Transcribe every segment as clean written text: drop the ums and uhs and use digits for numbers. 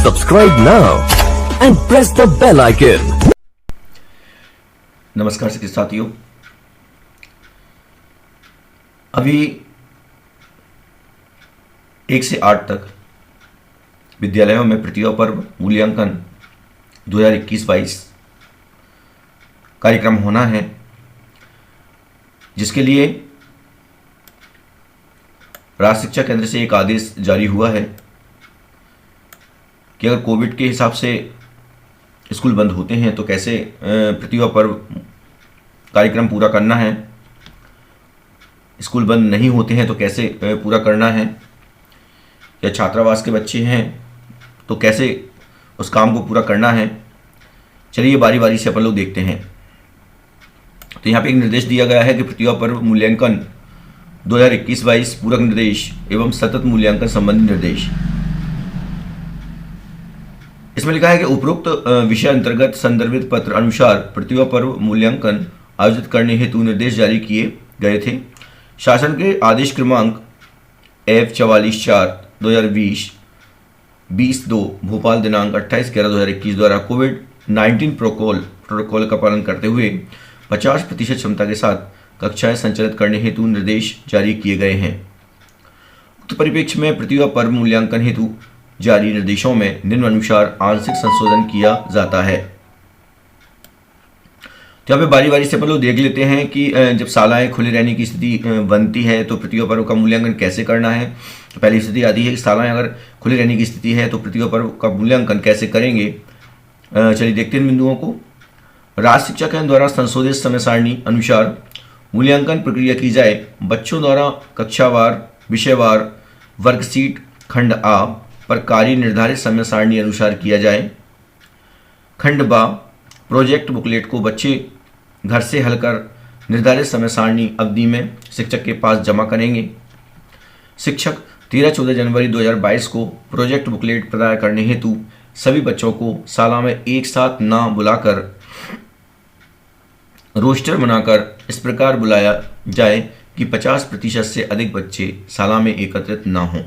Subscribe now and press the bell icon. नमस्कार शिक्षक साथियों, अभी 1 से 8 तक विद्यालयों में प्रतिभा पर्व मूल्यांकन 2021-22 कार्यक्रम होना है, जिसके लिए राज्य शिक्षा केंद्र से एक आदेश जारी हुआ है कि अगर कोविड के हिसाब से स्कूल बंद होते हैं तो कैसे प्रतिभा पर्व कार्यक्रम पूरा करना है, स्कूल बंद नहीं होते हैं तो कैसे पूरा करना है, या छात्रावास के बच्चे हैं तो कैसे उस काम को पूरा करना है। चलिए बारी बारी से अपन लोग देखते हैं। तो यहाँ पे एक निर्देश दिया गया है कि प्रतिभा पर्व मूल्यांकन 2021-22 पूरक निर्देश एवं सतत मूल्यांकन संबंधी निर्देश। इसमें लिखा है कि उपरोक्त विषय अंतर्गत संदर्भित पत्र अनुसार प्रतिभा पर्व मूल्यांकन आयोजित करने हेतु निर्देश जारी किए गए थे। शासन के आदेश क्रमांक F44/4/2020 20/2 भोपाल दिनांक 28/11/2021 द्वारा कोविड-19 प्रोटोकॉल का पालन करते हुए 50% क्षमता के साथ कक्षाएं संचालित करने हेतु निर्देश जारी किए गए हैं। उक्त परिप्रेक्ष्य में प्रतिभा पर्व मूल्यांकन हेतु जारी निर्देशों में निम्नानुसार आंशिक संशोधन किया जाता है। तो यहाँ पे बारी बारी से अपन लोग देख लेते हैं कि जब शालाएं खुले रहने की स्थिति बनती है तो प्रतिभा पर्व का मूल्यांकन कैसे करना है। तो पहली स्थिति आती है कि शालाएं अगर खुले रहने की स्थिति है तो प्रतिभा पर्व का मूल्यांकन कैसे करेंगे। चलिए देखते हैं इन बिंदुओं को। राज्य शिक्षा केंद्र द्वारा संशोधित समय सारणी अनुसार मूल्यांकन प्रक्रिया की जाए। बच्चों द्वारा कक्षावार, विषयवार, वर्कशीट खंड आ पर कार्य निर्धारित समय सारणी अनुसार किया जाए। खंड बा प्रोजेक्ट बुकलेट को बच्चे घर से हल कर निर्धारित समय सारणी अवधि में शिक्षक के पास जमा करेंगे। शिक्षक 13-14 जनवरी 2022 को प्रोजेक्ट बुकलेट प्रदान करने हेतु सभी बच्चों को शाला में एक साथ न बुलाकर रोस्टर बनाकर इस प्रकार बुलाया जाए कि 50% से अधिक बच्चे शाला में एकत्रित न हों।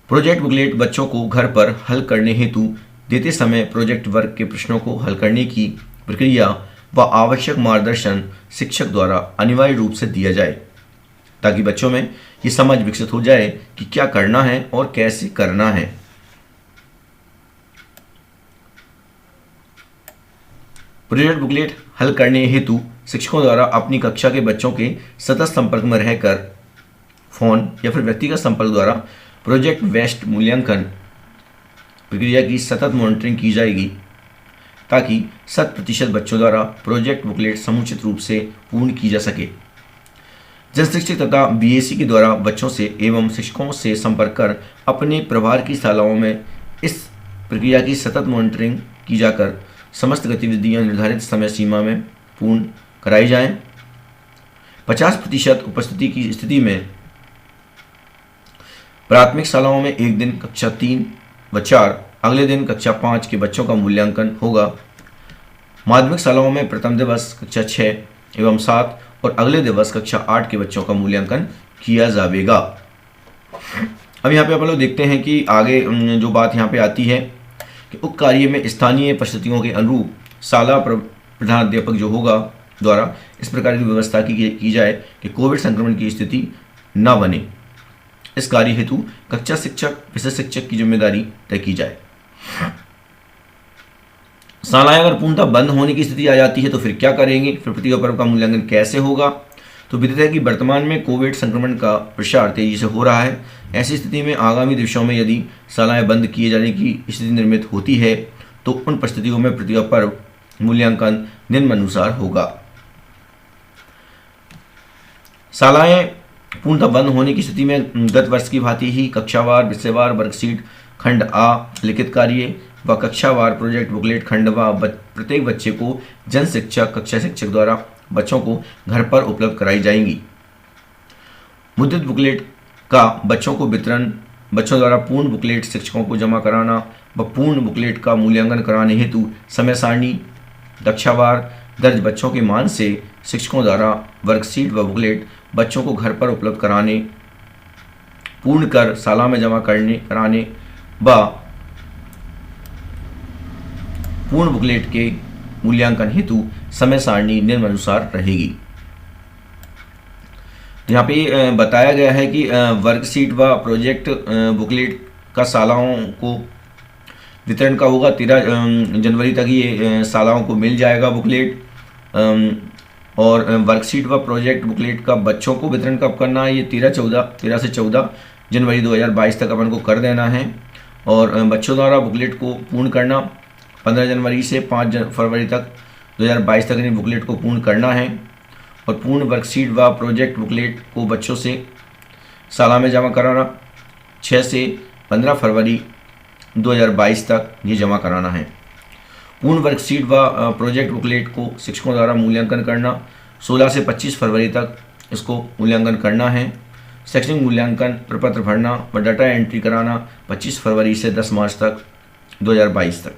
प्रोजेक्ट बुकलेट बच्चों को घर पर हल करने हेतु देते समय प्रोजेक्ट वर्क के प्रश्नों को हल करने की प्रक्रिया व आवश्यक मार्गदर्शन शिक्षक द्वारा अनिवार्य रूप से दिया जाए, ताकि बच्चों में ये समझ विकसित हो जाए कि क्या करना है और कैसे करना है। प्रोजेक्ट बुकलेट हल करने हेतु शिक्षकों द्वारा अपनी कक्षा के बच्चों के सतत संपर्क में रहकर फोन या फिर व्यक्तिगत संपर्क द्वारा प्रोजेक्ट वेस्ट मूल्यांकन प्रक्रिया की सतत मॉनिटरिंग की जाएगी, ताकि 100% बच्चों द्वारा प्रोजेक्ट बुकलेट समुचित रूप से पूर्ण की जा सके। जन शिक्षक तथा बीएसी के द्वारा बच्चों से एवं शिक्षकों से संपर्क कर अपने प्रभार की शालाओं में इस प्रक्रिया की सतत मॉनिटरिंग की जाकर समस्त गतिविधियां निर्धारित समय सीमा में पूर्ण कराई जाएं। 50% उपस्थिति की स्थिति में प्राथमिक शालाओं में एक दिन कक्षा 3 व 4, अगले दिन कक्षा 5 के बच्चों का मूल्यांकन होगा। माध्यमिक शालाओं में प्रथम दिवस कक्षा 6 एवं 7 और अगले दिवस कक्षा 8 के बच्चों का मूल्यांकन किया जाएगा। अब यहाँ पे आप लोग देखते हैं कि आगे जो बात यहाँ पे आती है कि उक्त कार्य में स्थानीय परिस्थितियों के अनुरूप शाला प्रधान अध्यापक जो होगा द्वारा इस प्रकार की व्यवस्था की जाए कि कोविड संक्रमण की स्थिति न बने। इस कार्य हेतु कक्षा शिक्षक, विषय शिक्षक की जिम्मेदारी तय की जाए। शालाएं अगर पूर्णतः बंद होने की स्थिति आ जाती है तो फिर क्या करेंगे, फिर प्रतिभा पर्व का मूल्यांकन कैसे होगा। तो विदित है कि वर्तमान में कोविड संक्रमण का प्रसार तेजी से हो रहा है। ऐसी स्थिति में आगामी दिवसों में यदि शालाएं बंद किए जाने की स्थिति निर्मित होती है तो उन परिस्थितियों में प्रतिभा पर्व मूल्यांकन निम्नानुसार होगा। शालाएं पूर्णतः बंद होने की स्थिति में गत वर्ष की भांति ही कक्षावार, विषयवार, वर्कशीट खंड आ लिखित कार्य व कक्षावार प्रोजेक्ट बुकलेट खंड व प्रत्येक बच्चे को जन शिक्षक, कक्षा शिक्षक द्वारा बच्चों को घर पर उपलब्ध कराई जाएंगी। मुद्रित बुकलेट का बच्चों को वितरण, बच्चों द्वारा पूर्ण बुकलेट शिक्षकों को जमा कराना व पूर्ण बुकलेट का मूल्यांकन कराने हेतु समय सारणी, कक्षावार दर्ज बच्चों के मान से शिक्षकों द्वारा वर्कशीट व बुकलेट बच्चों को घर पर उपलब्ध कराने, पूर्ण कर शाला में जमा कराने व पूर्ण बुकलेट के मूल्यांकन हेतु समय सारणी निम्नानुसार रहेगी। तो यहाँ पे बताया गया है कि वर्कशीट व प्रोजेक्ट बुकलेट का शालाओं को वितरण का होगा 13 जनवरी तक ये शालाओं को मिल जाएगा बुकलेट। और वर्कशीट व प्रोजेक्ट बुकलेट का बच्चों को वितरण कब करना है, ये 13 से 14 जनवरी 2022 तक अपन को कर देना है। और बच्चों द्वारा बुकलेट को पूर्ण करना 15 जनवरी से 5 फरवरी तक 2022 तक इन बुकलेट को पूर्ण करना है। और पूर्ण वर्कशीट व प्रोजेक्ट बुकलेट को बच्चों से साला में जमा कराना 6 से 15 फरवरी 2022 तक ये जमा कराना है। पूर्ण वर्कशीट व प्रोजेक्ट बुकलेट को शिक्षकों द्वारा मूल्यांकन करना 16 से 25 फरवरी तक इसको मूल्यांकन करना है। शैक्षणिक मूल्यांकन प्रपत्र भरना व डाटा एंट्री कराना 25 फरवरी से 10 मार्च तक 2022 तक।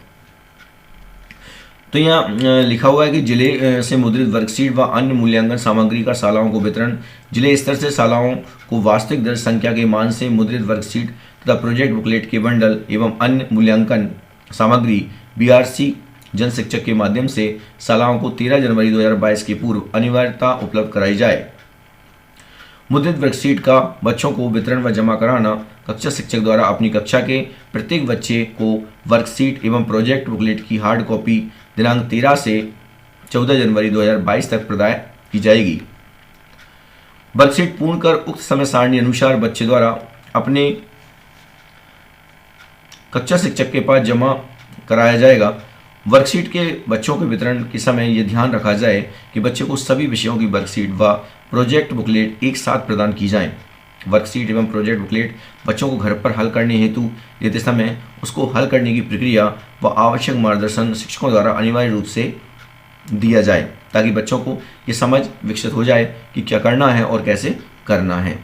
तो यहाँ लिखा हुआ है कि जिले से मुद्रित वर्कशीट व अन्य मूल्यांकन सामग्री का शालाओं को वितरण जिले स्तर से शालाओं को वास्तविक दर्ज संख्या के मान से मुद्रित वर्कशीट तथा प्रोजेक्ट बुकलेट के बंडल एवं अन्य मूल्यांकन सामग्री बीआरसी जन शिक्षक के माध्यम से शालाओं को 13 जनवरी 2022 के पूर्व अनिवार्यता उपलब्ध कराई जाए। मुद्रित वर्कशीट का बच्चों को वितरण व जमा कराना कक्षा शिक्षक द्वारा अपनी कक्षा के प्रत्येक बच्चे को वर्कशीट एवं प्रोजेक्ट बुकलेट की हार्ड कॉपी दिनांक 13 से 14 जनवरी 2022 तक प्रदान की जाएगी। वर्कशीट पूर्ण कर उक्त समय सारणी अनुसार बच्चे द्वारा अपने कक्षा शिक्षक के पास जमा कराया जाएगा। वर्कशीट के बच्चों के वितरण के समय यह ध्यान रखा जाए कि बच्चे को सभी विषयों की वर्कशीट व प्रोजेक्ट बुकलेट एक साथ प्रदान की जाए। वर्कशीट एवं प्रोजेक्ट बुकलेट बच्चों को घर पर हल करने हेतु देते समय उसको हल करने की प्रक्रिया व आवश्यक मार्गदर्शन शिक्षकों द्वारा अनिवार्य रूप से दिया जाए, ताकि बच्चों को ये समझ विकसित हो जाए कि क्या करना है और कैसे करना है।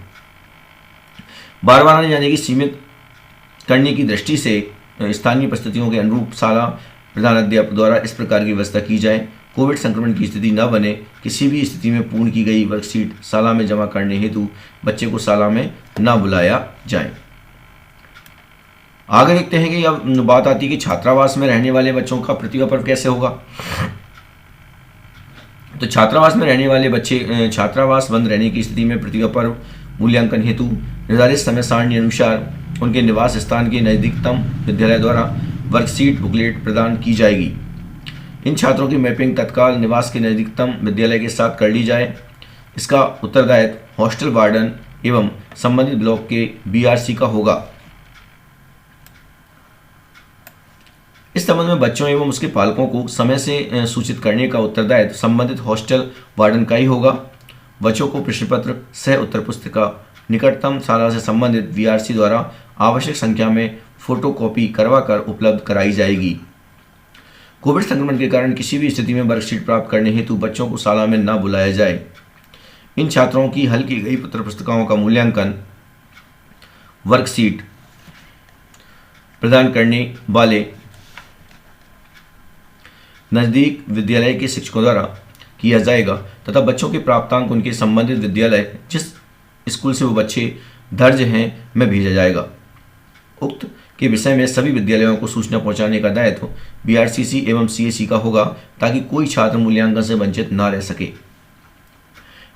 बार बार आने जाने की सीमित करने की दृष्टि से स्थानीय परिस्थितियों के अनुरूप शाला प्रधानाध्यापक द्वारा इस प्रकार की व्यवस्था की जाए। कोविड संक्रमण की स्थिति न बने, किसी भी स्थिति में पूर्ण की गई वर्कशीट शाला में जमा करने हेतु बच्चे को शाला में न बुलाया जाए। आगे देखते हैं कि अब बात आती है कि छात्रावास में रहने वाले बच्चों का प्रतिभा पर्व कैसे होगा। तो छात्रावास में रहने वाले बच्चे छात्रावास बंद रहने की स्थिति में प्रतिभा पर्व मूल्यांकन हेतु निर्धारित समय सारणी अनुसार उनके निवास स्थान के नजदीकतम विद्यालय द्वारा वर्कशीट बुकलेट प्रदान की जाएगी। इन छात्रों की मैपिंग तत्काल निवास के नजदीकतम विद्यालय के साथ कर ली जाए। इसका उत्तरदायित्व हॉस्टल वार्डन एवं संबंधित ब्लॉक के बीआरसी का होगा। इस संबंध में बच्चों एवं उसके पालकों को समय से सूचित करने का उत्तरदायित्व संबंधित हॉस्टल वार्डन का ही होगा। बच्चों को प्रश्न पत्र सह उत्तर पुस्तिका निकटतम शाला से संबंधित बीआरसी द्वारा आवश्यक संख्या में फोटोकॉपी करवाकर उपलब्ध कराई जाएगी। कोविड संक्रमण के कारण किसी भी स्थिति में वर्कशीट प्राप्त करने हेतु बच्चों को शाला में न बुलाया जाए। इन छात्रों की हल की गई पत्र पुस्तिकाओं का मूल्यांकन वर्कशीट प्रदान करने वाले नजदीक विद्यालय के शिक्षकों द्वारा किया जाएगा तथा बच्चों के प्राप्तांक उनके संबंधित विद्यालय जिस स्कूल से वो बच्चे दर्ज हैं में भेजा जाएगा। उक्त के विषय में सभी विद्यालयों को सूचना पहुंचाने का दायित्व बीआरसीसी एवं सीएससी का होगा, ताकि कोई छात्र मूल्यांकन से वंचित न रह सके।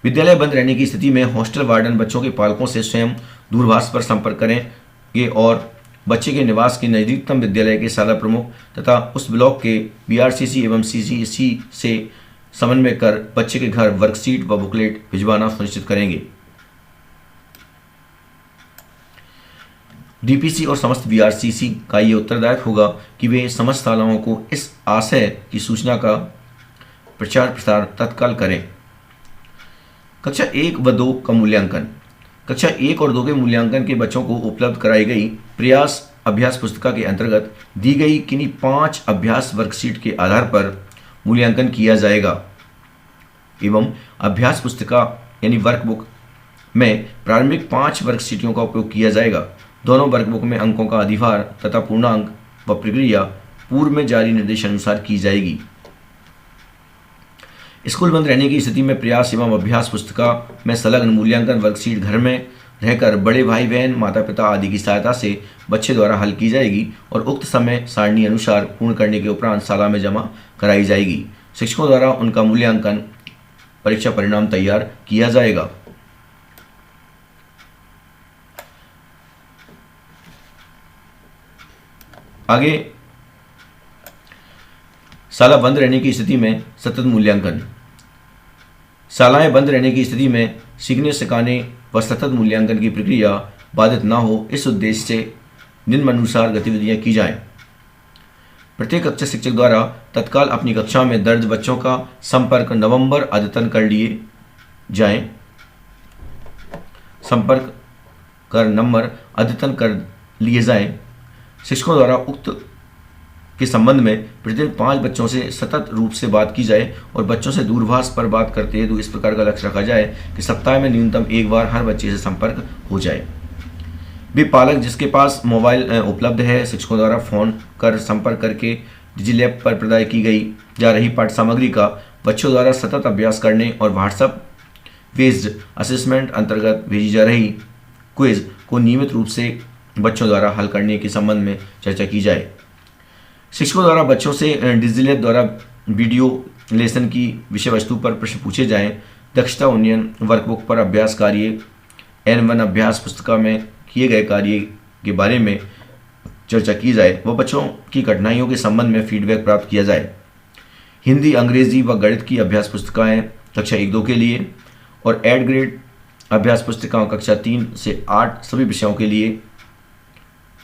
विद्यालय बंद रहने की स्थिति में हॉस्टल वार्डन बच्चों के पालकों से स्वयं दूरभाष पर संपर्क करेंगे और बच्चे के निवास के नजदीकतम विद्यालय के शाला प्रमुख तथा उस ब्लॉक के बीआरसीसी एवं सीसीसी से समन्वय कर बच्चे के घर वर्कशीट व बुकलेट भिजवाना सुनिश्चित करेंगे। डीपीसी और समस्त बीआरसीसी का ये उत्तरदायित्व होगा कि वे समस्त शालाओं को इस आशय की सूचना का प्रचार प्रसार तत्काल करें। कक्षा 1 व 2 का मूल्यांकन। कक्षा 1 और 2 के मूल्यांकन के बच्चों को उपलब्ध कराई गई प्रयास अभ्यास पुस्तिका के अंतर्गत दी गई किन्हीं 5 अभ्यास वर्कशीट के आधार पर मूल्यांकन किया जाएगा एवं अभ्यास पुस्तिका यानी वर्कबुक में प्रारंभिक 5 वर्कशीटों का उपयोग किया जाएगा। दोनों वर्कबुक में अंकों का अधिभार तथा पूर्णांक व प्रक्रिया पूर्व में जारी निर्देशानुसार की जाएगी। स्कूल बंद रहने की स्थिति में प्रयास एवं अभ्यास पुस्तिका में संलग्न मूल्यांकन वर्कशीट घर में रहकर बड़े भाई बहन माता पिता आदि की सहायता से बच्चे द्वारा हल की जाएगी और उक्त समय सारणी अनुसार पूर्ण करने के उपरांत शाला में जमा कराई जाएगी। शिक्षकों द्वारा उनका मूल्यांकन परीक्षा परिणाम तैयार किया जाएगा। आगे शाला बंद रहने की स्थिति में सतत मूल्यांकन। शालाएं बंद रहने की स्थिति में सीखने सिखाने व सतत मूल्यांकन की प्रक्रिया बाधित न हो, इस उद्देश्य से निम्नानुसार गतिविधियां की जाएं। प्रत्येक कक्षा शिक्षक द्वारा तत्काल अपनी कक्षा में दर्ज बच्चों का संपर्क नवंबर अद्यतन कर लिए जाएं। संपर्क कर नंबर अद्यतन कर लिए जाएं। शिक्षकों द्वारा उक्त के संबंध में प्रतिदिन 5 बच्चों से सतत रूप से बात की जाए और बच्चों से दूरभाष पर बात करते हैं तो इस प्रकार का लक्ष्य रखा जाए कि सप्ताह में न्यूनतम एक बार हर बच्चे से संपर्क हो जाए। भी पालक जिसके पास मोबाइल उपलब्ध है, शिक्षकों द्वारा फोन कर संपर्क करके डिजिलैब पर प्रदान की गई जा रही पाठ्य सामग्री का बच्चों द्वारा सतत अभ्यास करने और व्हाट्सएप बेस्ड असेसमेंट अंतर्गत भेजी जा रही क्विज को नियमित रूप से बच्चों द्वारा हल करने के संबंध में चर्चा की जाए। शिक्षकों द्वारा बच्चों से डिजिलैब द्वारा वीडियो लेसन की विषय वस्तु पर प्रश्न पूछे जाएं। दक्षता उन्नयन वर्कबुक पर अभ्यास कार्य N1 अभ्यास पुस्तिका में किए गए कार्य के बारे में चर्चा की जाए व बच्चों की कठिनाइयों के संबंध में फीडबैक प्राप्त किया जाए। हिंदी, अंग्रेजी व गणित की अभ्यास पुस्तिकाएं कक्षा 1-2 के लिए और एड ग्रेड अभ्यास पुस्तिकाओं कक्षा 3 से 8 सभी विषयों के लिए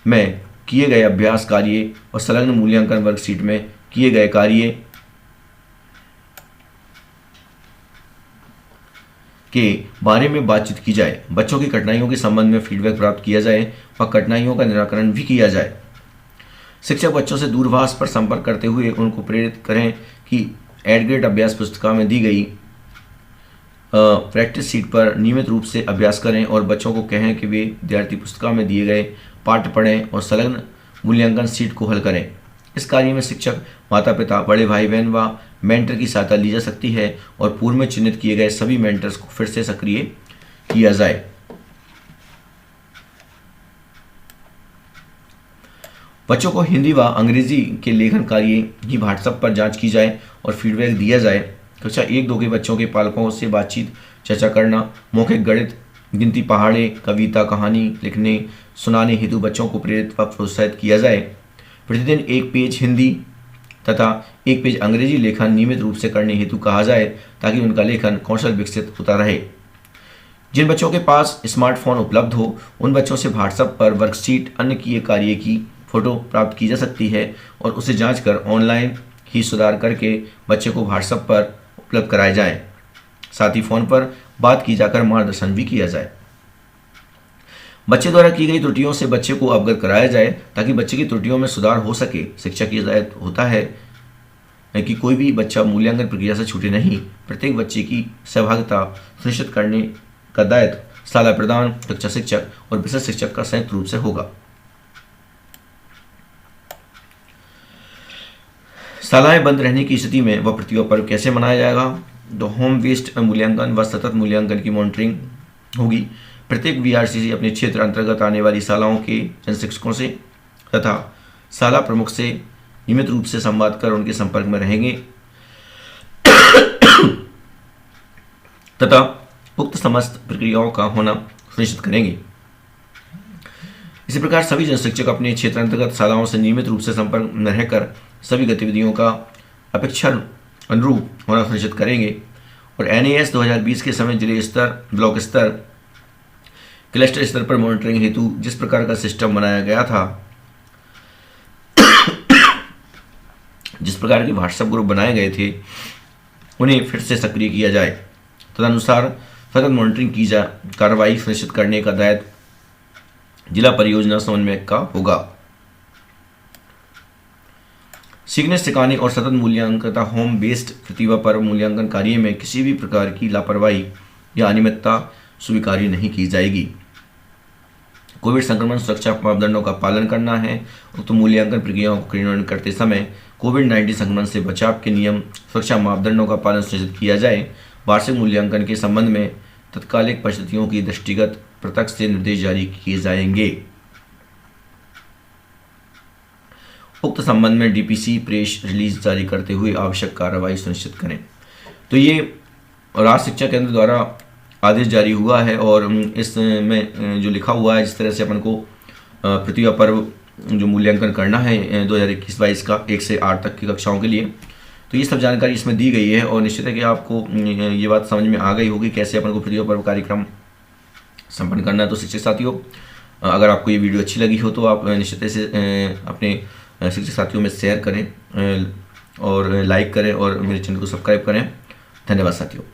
में किए गए अभ्यास कार्य और संलग्न मूल्यांकन वर्कशीट में किए गए कार्य के बारे में बातचीत की जाए। बच्चों की कठिनाइयों के संबंध में फीडबैक प्राप्त किया जाए व कठिनाइयों का निराकरण भी किया जाए। शिक्षक बच्चों से दूरभाष पर संपर्क करते हुए उनको प्रेरित करें कि एड ग्रेड अभ्यास पुस्तिका में दी गई प्रैक्टिस सीट पर नियमित रूप से अभ्यास करें और बच्चों को कहें कि वे विद्यार्थी पुस्तिका में दिए गए पाठ पढ़ें और संलग्न मूल्यांकन सीट को हल करें। इस कार्य में शिक्षक, माता पिता, बड़े भाई बहन व मेंटर की सहायता ली जा सकती है और पूर्व में चिन्हित किए गए सभी मेंटर्स को फिर से सक्रिय किया जाए। बच्चों को हिंदी व अंग्रेजी के लेखन कार्य की व्हाट्सएप पर जांच की जाए और फीडबैक दिया जाए। कक्षा 1-2 के बच्चों के पालकों से बातचीत चर्चा करना, मौखिक गणित, गिनती पहाड़े, कविता, कहानी लिखने सुनाने हेतु बच्चों को प्रेरित व प्रोत्साहित किया जाए। प्रतिदिन 1 पेज हिंदी तथा 1 पेज अंग्रेजी लेखन नियमित रूप से करने हेतु कहा जाए ताकि उनका लेखन कौशल विकसित होता रहे। जिन बच्चों के पास स्मार्टफोन उपलब्ध हो उन बच्चों से व्हाट्सएप पर वर्कशीट अन्य किए कार्य की फोटो प्राप्त की जा सकती है और उसे जांच कर ऑनलाइन ही सुधार करके बच्चे को व्हाट्सएप पर उपलब्ध कराए जाए। साथ ही फोन पर बात की जाकर मार्गदर्शन भी किया जाए। बच्चे द्वारा की गई त्रुटियों से बच्चे को अवगत कराया जाए ताकि बच्चे की त्रुटियों में सुधार हो सके। शिक्षक की दायित्व होता है कि कोई भी बच्चा मूल्यांकन प्रक्रिया से छूटे नहीं। प्रत्येक बच्चे की सहभागिता सुनिश्चित करने का दायित्व शाला प्रधान, कक्षा शिक्षक और विशेष शिक्षक का संयुक्त रूप से होगा। शालाएं बंद रहने की स्थिति में वह प्रतिभा पर्व कैसे मनाया जाएगा? तो होम बेस्ड मूल्यांकन व सतत मूल्यांकन की मॉनिटरिंग होगी। प्रत्येक VRCC अपने क्षेत्र अंतर्गत आने वाली शालाओं के जन शिक्षकों से तथा शाला प्रमुख से नियमित रूप से संवाद कर उनके संपर्क में रहेंगे तथा उक्त समस्त प्रक्रियाओं का होना सुनिश्चित करेंगे। इसी प्रकार सभी जन शिक्षक अपने क्षेत्र अंतर्गत शालाओं से नियमित रूप से संपर्क में रहकर सभी गतिविधियों का अपेक्षा अनुरूप होना सुनिश्चित करेंगे और NAS 2020 के समय जिले स्तर, ब्लॉक स्तर, क्लस्टर स्तर पर मॉनिटरिंग हेतु जिस प्रकार का सिस्टम बनाया गया था, जिस प्रकार के व्हाट्सएप ग्रुप बनाए गए थे, उन्हें फिर से सक्रिय किया जाए। तदनुसार सतत मॉनिटरिंग की कार्रवाई सुनिश्चित करने का दायित्व जिला परियोजना समन्वयक का होगा। सीखने सिखाने और सतत मूल्यांकन तथा होम बेस्ड प्रतिभा पर्व मूल्यांकन कार्य में किसी भी प्रकार की लापरवाही या अनियमितता स्वीकार्य नहीं की जाएगी। कोविड संक्रमण सुरक्षा मापदंडों का पालन करना है। उक्त मूल्यांकन प्रक्रियाओं को क्रियान्वयन करते समय कोविड-19 संक्रमण से बचाव के नियम सुरक्षा मापदंडों का पालन सुनिश्चित किया जाए। वार्षिक मूल्यांकन के संबंध में तत्कालिक परिस्थितियों की दृष्टिगत प्रत्यक्ष से निर्देश जारी किए जाएंगे। उक्त संबंध में डीपीसी प्रेस रिलीज जारी करते हुए आवश्यक कार्रवाई सुनिश्चित करें। तो ये राज्य शिक्षा केंद्र द्वारा आदेश जारी हुआ है और इसमें जो लिखा हुआ है जिस तरह से अपन को प्रतिभा पर्व जो मूल्यांकन करना है 2021-22 का 1 से 8 तक की कक्षाओं के लिए, तो ये सब जानकारी इसमें दी गई है। और निश्चित है कि आपको ये बात समझ में आ गई होगी कैसे अपन को प्रतिभा पर्व कार्यक्रम संपन्न करना है। तो शिक्षक साथियों, अगर आपको ये वीडियो अच्छी लगी हो तो आप निश्चित से अपने शिक्षक साथियों में शेयर करें और लाइक करें और मेरे चैनल को सब्सक्राइब करें। धन्यवाद साथियों।